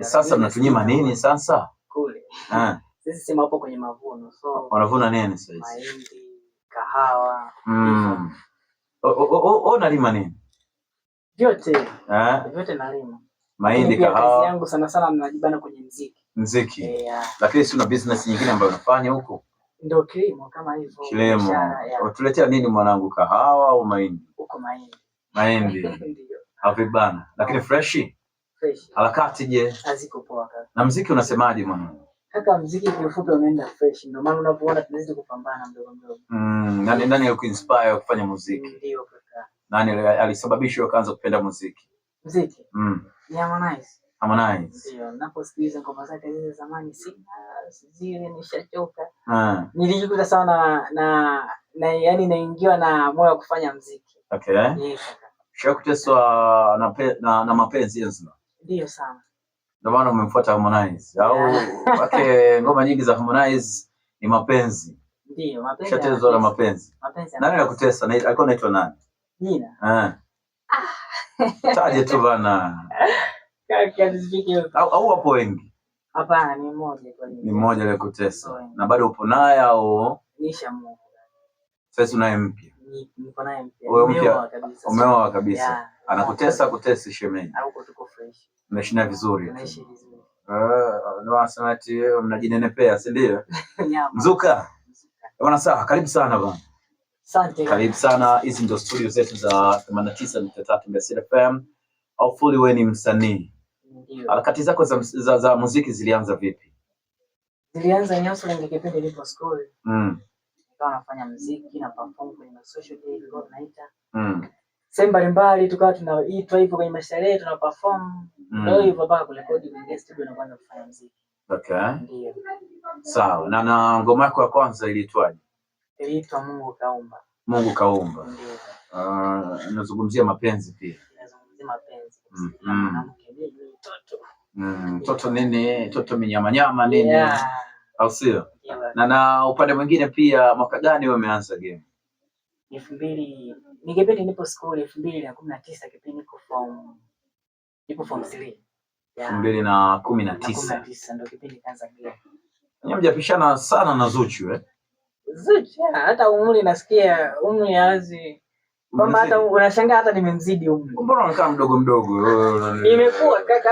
Sasa mnatunyima nini sasa? Kule. Sisi sema hapo kwenye mavuno. So wanavuna nini sasa? Mahindi, kahawa. Nalima nini? Vyote. Vyote nalima. Mahindi, kahawa. Kazi yangu sana sana ninajibana kwenye muziki. Muziki. Lakini si una business nyingine ambayo unafanya huko? Ndio kilimo kama hivyo. Kilimo. Utuletea nini mwanangu, kahawa au mahindi? Huko mahindi. Mahindi. Ndio. Havibana. Lakini fresh? Fresh. Harakati je? Haziko poa kaka. Na muziki unasemaje mwanangu? Kaka, muziki kwa ufupi unaenda fresh. Ndio maana unapoona tunazidi kupambana mdogo mdogo. Nani alikuinspire kufanya muziki? Ndio kaka. Nani alisababisha ukaanza kupenda muziki? Muziki? Ni Harmonize. Harmonize. Ndio, naposikiliza ngoma zake zile zamani zile nishachoka. Nilijikuta sana yani naingiwa na moyo wa kufanya muziki. Okay. Yes kaka. Shakuteswa na mapenzi Ezra. Ndio sana. Ndio maana umemfuata Harmonize. Au wake ngoma nyingi za Harmonize ni mapenzi. Ndio, mapenzi. Shatezwa na mapenzi. Nani alikutesa? Alikuwa anaitwa nani? Nina. Taje tu bana. Kaka nisikie. Au wapo wengi? Hapana, ni mmoja tu. Ni mmoja aliyekutesa. Na bado upo naye au? Nishamuoa. Sasa unaye mpya? Niko naye mpya. Umeoa kabisa. Umeoa kabisa. Anakutesa kutesi shemeji. Huko tuko fresh. Mnaishi vizuri. Tunaishi vizuri. Ndio wanasema ati mnajinenepea, si ndio? Mzuka. Bwana sawa, karibu sana bwana. Asante. Karibu sana. Hizi ndio studio zetu za 89.3 Mbasila FM. Hopefully wewe ni msanii. Ndio. Harakati zako za muziki zilianza vipi? Zilianza nyaso ile kipindi nilipo school. Nikawa nafanya muziki na perform kwenye social media ndio tunaita. Sehemu mbalimbali tukawa tunaitwa hivyo kwenye masherehe tuna perform. Ndio hivyo mpaka kurekodi kwenye studio na kuanza kufanya muziki. Okay. Ndio. Sawa. Na ngoma yako ya kwanza iliitwaje? Iliitwa Mungu Kaumba. Mungu Kaumba. Ndio. Nazungumzia mapenzi pia. Nazungumzia mapenzi. Mwanamke mimi mtoto. Mtoto nini? Mtoto minyama nini? Au sio? Na upande mwingine pia mwaka gani wewe umeanza game? 2000 ni kipindi nipo school 2019 kipindi nipo form 3. 2019 ndio kipindi kaanza game. Nyinyi mjapishana sana na Zuchu Zuchu hata umri nasikia umri hazi. Mama hata unashangaa hata nimemzidi umri. Mbona unakaa mdogo? Nimekuwa kaka